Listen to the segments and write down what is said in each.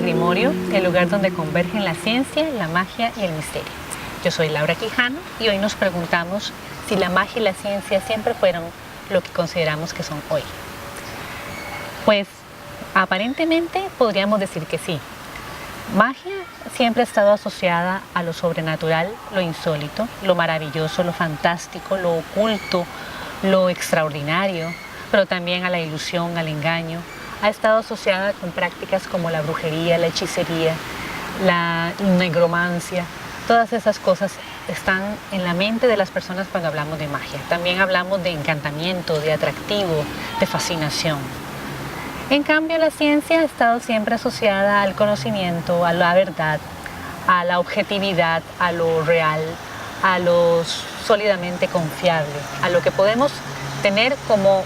Grimorio, el lugar donde convergen la ciencia, la magia y el misterio. Yo soy Laura Quijano y hoy nos preguntamos si la magia y la ciencia siempre fueron lo que consideramos que son hoy. Pues aparentemente podríamos decir que sí. Magia siempre ha estado asociada a lo sobrenatural, lo insólito, lo maravilloso, lo fantástico, lo oculto, lo extraordinario, pero también a la ilusión, al engaño. Ha estado asociada con prácticas como la brujería, la hechicería, la negromancia. Todas esas cosas están en la mente de las personas cuando hablamos de magia. También hablamos de encantamiento, de atractivo, de fascinación. En cambio, la ciencia ha estado siempre asociada al conocimiento, a la verdad, a la objetividad, a lo real, a lo sólidamente confiable, a lo que podemos tener como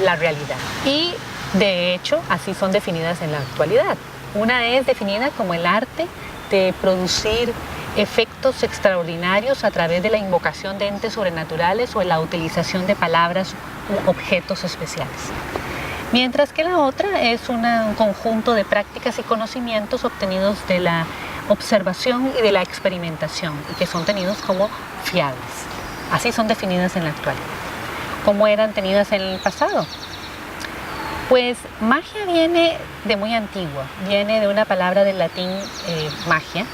la realidad. Y de hecho, así son definidas en la actualidad. Una es definida como el arte de producir efectos extraordinarios a través de la invocación de entes sobrenaturales o la utilización de palabras u objetos especiales. Mientras que la otra es un conjunto de prácticas y conocimientos obtenidos de la observación y de la experimentación y que son tenidos como fiables. Así son definidas en la actualidad. ¿Cómo eran tenidas en el pasado? Pues magia viene de muy antigua, viene de una palabra del latín magia,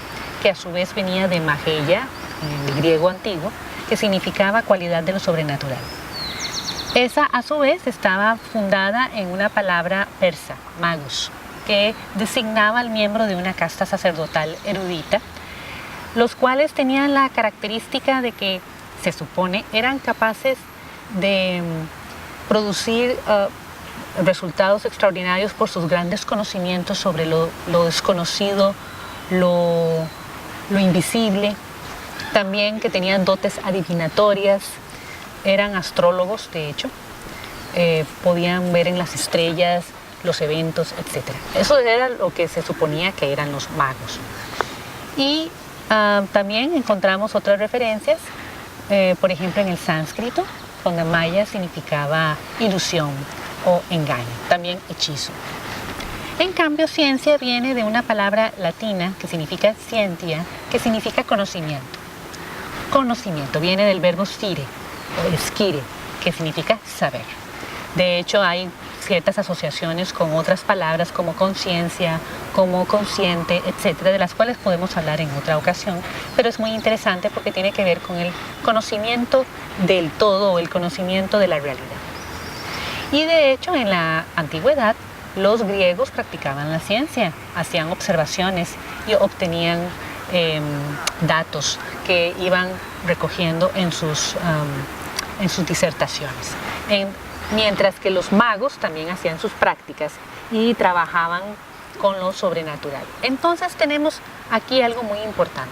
que a su vez venía de mageia, en el griego antiguo, que significaba cualidad de lo sobrenatural. Esa a su vez estaba fundada en una palabra persa, magus, que designaba al miembro de una casta sacerdotal erudita, los cuales tenían la característica de que, se supone, eran capaces de producir resultados extraordinarios por sus grandes conocimientos sobre lo desconocido, lo invisible, también que tenían dotes adivinatorias, eran astrólogos de hecho, podían ver en las estrellas los eventos, etc. Eso era lo que se suponía que eran los magos. Y también encontramos otras referencias, por ejemplo en el sánscrito, donde maya significaba ilusión o engaño, también hechizo. En cambio, ciencia viene de una palabra latina que significa scientia, que significa conocimiento. Conocimiento viene del verbo scire o esquire, que significa saber. De hecho, hay ciertas asociaciones con otras palabras como conciencia, como consciente, etcétera, de las cuales podemos hablar en otra ocasión, pero es muy interesante porque tiene que ver con el conocimiento del todo o el conocimiento de la realidad. Y de hecho, en la antigüedad, los griegos practicaban la ciencia, hacían observaciones y obtenían datos que iban recogiendo en sus disertaciones. Mientras que los magos también hacían sus prácticas y trabajaban con lo sobrenatural. Entonces tenemos aquí algo muy importante.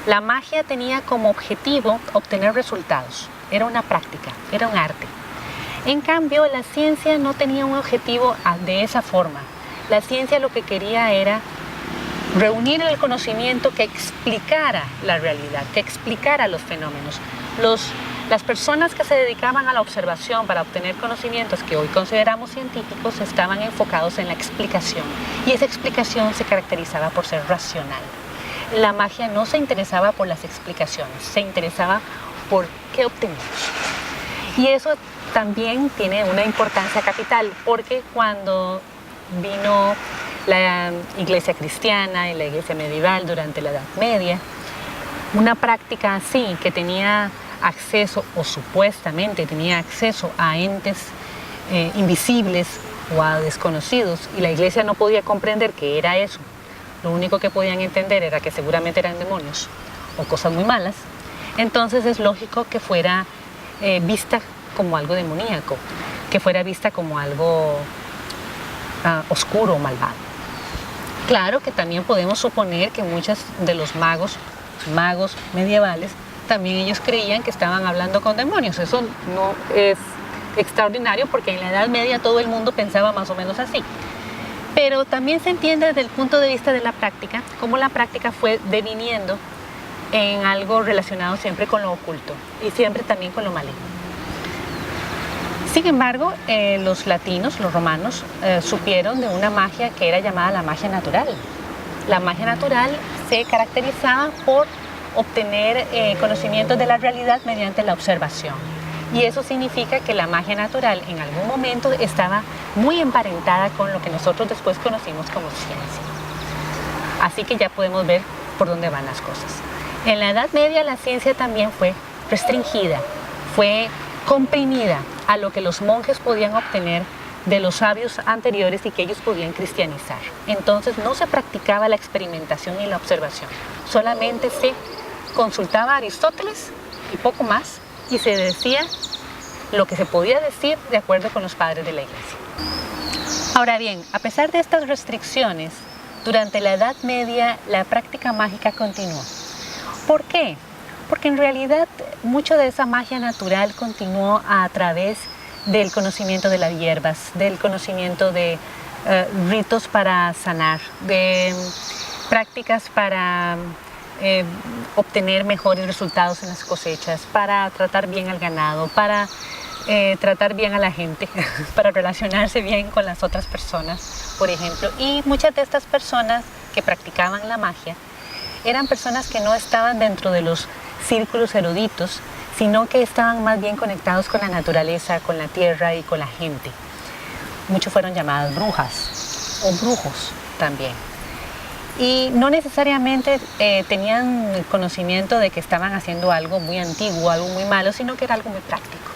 La magia tenía como objetivo obtener resultados. Era una práctica, era un arte. En cambio, la ciencia no tenía un objetivo de esa forma. La ciencia lo que quería era reunir el conocimiento que explicara la realidad, que explicara los fenómenos. Las personas que se dedicaban a la observación para obtener conocimientos que hoy consideramos científicos estaban enfocados en la explicación y esa explicación se caracterizaba por ser racional. La magia no se interesaba por las explicaciones, se interesaba por qué obtenemos. Y eso también tiene una importancia capital porque cuando vino la iglesia cristiana y la iglesia medieval durante la Edad Media, una práctica así que tenía acceso o supuestamente tenía acceso a entes invisibles o a desconocidos y la iglesia no podía comprender qué era eso. Lo único que podían entender era que seguramente eran demonios o cosas muy malas. Entonces es lógico que fuera vista como algo demoníaco, que fuera vista como algo oscuro o malvado. Claro que también podemos suponer que muchos de los magos medievales, también ellos creían que estaban hablando con demonios. Eso no es extraordinario porque en la Edad Media todo el mundo pensaba más o menos así. Pero también se entiende desde el punto de vista de la práctica, cómo la práctica fue deviniendo en algo relacionado siempre con lo oculto y siempre también con lo maligno. Sin embargo, los latinos, los romanos, supieron de una magia que era llamada la magia natural. La magia natural se caracterizaba por obtener conocimientos de la realidad mediante la observación. Y eso significa que la magia natural en algún momento estaba muy emparentada con lo que nosotros después conocimos como ciencia. Así que ya podemos ver por dónde van las cosas. En la Edad Media la ciencia también fue restringida, fue comprimida a lo que los monjes podían obtener de los sabios anteriores y que ellos podían cristianizar. Entonces no se practicaba la experimentación ni la observación, solamente se consultaba a Aristóteles y poco más, y se decía lo que se podía decir de acuerdo con los padres de la Iglesia. Ahora bien, a pesar de estas restricciones, durante la Edad Media la práctica mágica continuó. ¿Por qué? Porque en realidad mucho de esa magia natural continuó a través del conocimiento de las hierbas, del conocimiento de ritos para sanar, de prácticas para obtener mejores resultados en las cosechas, para tratar bien al ganado, para tratar bien a la gente, para relacionarse bien con las otras personas, por ejemplo. Y muchas de estas personas que practicaban la magia eran personas que no estaban dentro de los círculos eruditos, sino que estaban más bien conectados con la naturaleza, con la tierra y con la gente. Muchos fueron llamadas brujas o brujos también. Y no necesariamente tenían conocimiento de que estaban haciendo algo muy antiguo, algo muy malo, sino que era algo muy práctico.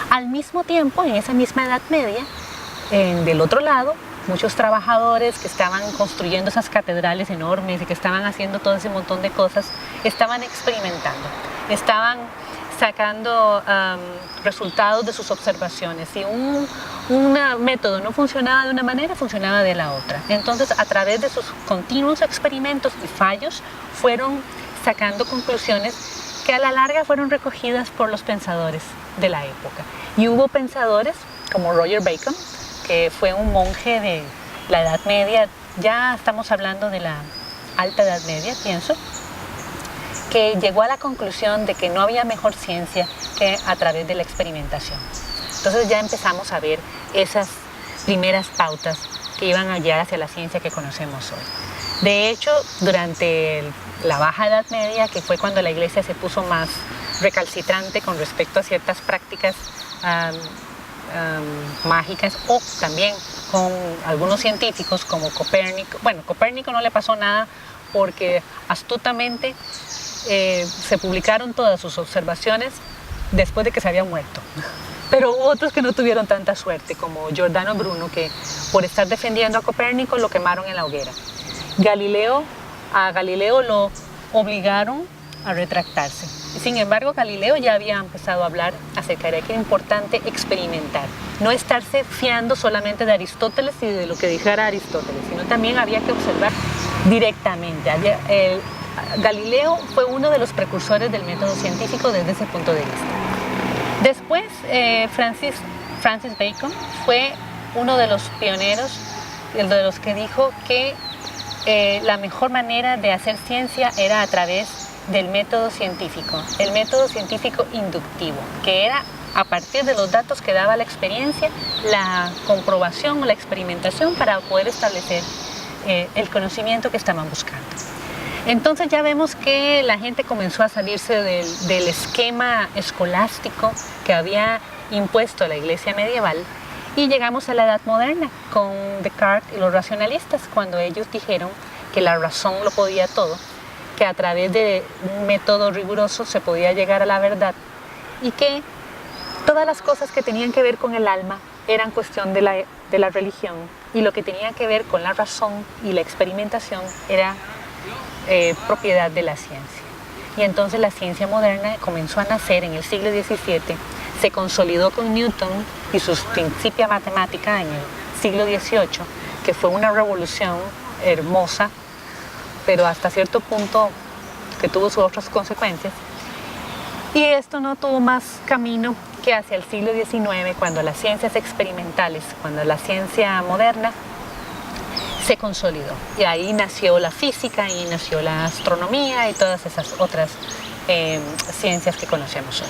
Al mismo tiempo, en esa misma Edad Media, del otro lado, muchos trabajadores que estaban construyendo esas catedrales enormes y que estaban haciendo todo ese montón de cosas, estaban experimentando, estaban sacando resultados de sus observaciones. Si un método no funcionaba de una manera, funcionaba de la otra. Entonces, a través de sus continuos experimentos y fallos, fueron sacando conclusiones que a la larga fueron recogidas por los pensadores de la época. Y hubo pensadores como Roger Bacon, que fue un monje de la Edad Media, ya estamos hablando de la Alta Edad Media, pienso, que llegó a la conclusión de que no había mejor ciencia que a través de la experimentación. Entonces ya empezamos a ver esas primeras pautas que iban a guiar hacia la ciencia que conocemos hoy. De hecho, durante la Baja Edad Media, que fue cuando la Iglesia se puso más recalcitrante con respecto a ciertas prácticas mágicas, o también con algunos científicos como Copérnico. Bueno, Copérnico no le pasó nada porque astutamente se publicaron todas sus observaciones después de que se había muerto. Pero hubo otros que no tuvieron tanta suerte, como Giordano Bruno, que por estar defendiendo a Copérnico lo quemaron en la hoguera. A Galileo lo obligaron a retractarse. Sin embargo, Galileo ya había empezado a hablar acerca de que era importante experimentar, no estarse fiando solamente de Aristóteles y de lo que dijera Aristóteles, sino también había que observar directamente. Galileo fue uno de los precursores del método científico desde ese punto de vista. Después, Francis Bacon fue uno de los pioneros, de los que dijo que la mejor manera de hacer ciencia era a través del método científico, el método científico inductivo, que era a partir de los datos que daba la experiencia, la comprobación o la experimentación para poder establecer el conocimiento que estaban buscando. Entonces ya vemos que la gente comenzó a salirse del esquema escolástico que había impuesto la Iglesia medieval y llegamos a la Edad Moderna con Descartes y los racionalistas, cuando ellos dijeron que la razón lo podía todo, que a través de un método riguroso se podía llegar a la verdad y que todas las cosas que tenían que ver con el alma eran cuestión de la religión y lo que tenía que ver con la razón y la experimentación era propiedad de la ciencia. Y entonces la ciencia moderna comenzó a nacer en el siglo XVII, se consolidó con Newton y sus Principia Mathematica en el siglo XVIII, que fue una revolución hermosa, pero hasta cierto punto que tuvo sus otras consecuencias. Y esto no tuvo más camino que hacia el siglo XIX, cuando las ciencias experimentales, cuando la ciencia moderna se consolidó. Y ahí nació la física, y nació la astronomía y todas esas otras ciencias que conocemos hoy.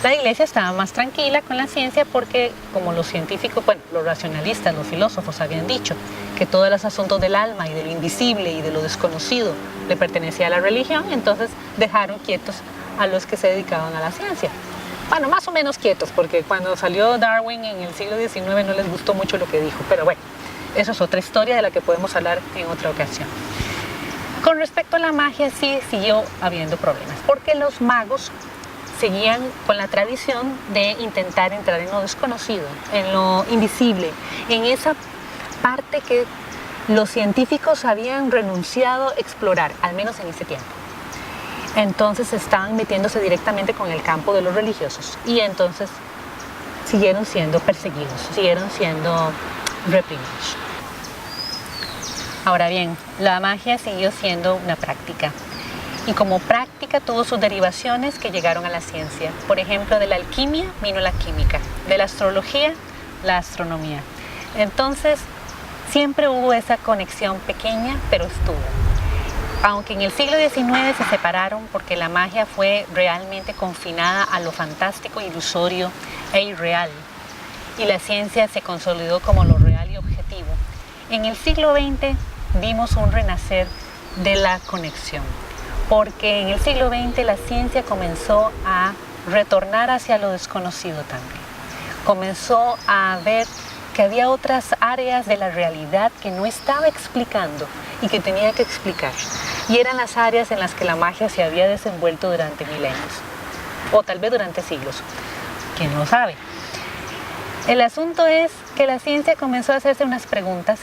La iglesia estaba más tranquila con la ciencia porque, como los científicos, bueno, los racionalistas, los filósofos habían dicho que todos los asuntos del alma y de lo invisible y de lo desconocido le pertenecía a la religión, entonces dejaron quietos a los que se dedicaban a la ciencia. Bueno, más o menos quietos, porque cuando salió Darwin en el siglo XIX no les gustó mucho lo que dijo, pero bueno, eso es otra historia de la que podemos hablar en otra ocasión. Con respecto a la magia, sí siguió habiendo problemas, porque los magos seguían con la tradición de intentar entrar en lo desconocido, en lo invisible, en esa parte que los científicos habían renunciado a explorar, al menos en ese tiempo. Entonces estaban metiéndose directamente con el campo de los religiosos y entonces siguieron siendo perseguidos, siguieron siendo reprimidos. Ahora bien, la magia siguió siendo una práctica. Y como práctica tuvo sus derivaciones que llegaron a la ciencia. Por ejemplo, de la alquimia vino la química, de la astrología, la astronomía. Entonces, siempre hubo esa conexión pequeña, pero estuvo. Aunque en el siglo XIX se separaron porque la magia fue realmente confinada a lo fantástico, ilusorio e irreal, y la ciencia se consolidó como lo real y objetivo, en el siglo XX vimos un renacer de la conexión. Porque en el siglo XX la ciencia comenzó a retornar hacia lo desconocido también. Comenzó a ver que había otras áreas de la realidad que no estaba explicando y que tenía que explicar. Y eran las áreas en las que la magia se había desenvuelto durante milenios, o tal vez durante siglos. ¿Quién lo sabe? El asunto es que la ciencia comenzó a hacerse unas preguntas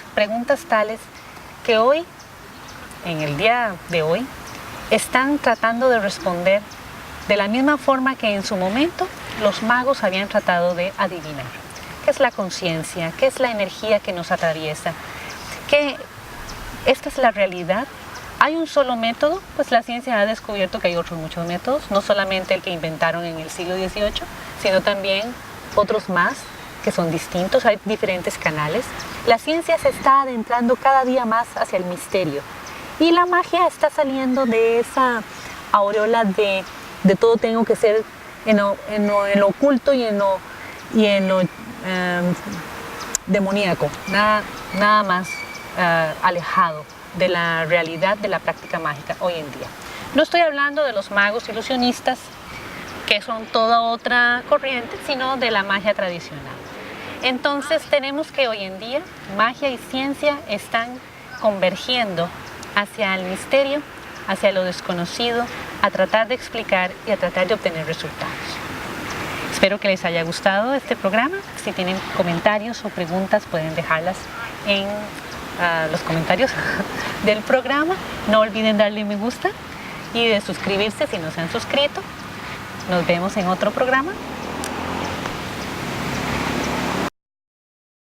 tales que hoy, en el día de hoy, están tratando de responder de la misma forma que en su momento los magos habían tratado de adivinar. ¿Qué es la conciencia? ¿Qué es la energía que nos atraviesa? ¿Qué? ¿Esta es la realidad? ¿Hay un solo método? Pues la ciencia ha descubierto que hay otros muchos métodos, no solamente el que inventaron en el siglo XVIII, sino también otros más que son distintos, hay diferentes canales. La ciencia se está adentrando cada día más hacia el misterio. Y la magia está saliendo de esa aureola de todo tengo que ser en lo oculto y en lo demoníaco, nada más alejado de la realidad de la práctica mágica hoy en día. No estoy hablando de los magos ilusionistas, que son toda otra corriente, sino de la magia tradicional. Entonces tenemos que hoy en día magia y ciencia están convergiendo hacia el misterio, hacia lo desconocido, a tratar de explicar y a tratar de obtener resultados. Espero que les haya gustado este programa. Si tienen comentarios o preguntas pueden dejarlas en los comentarios del programa. No olviden darle me gusta y de suscribirse si no se han suscrito. Nos vemos en otro programa.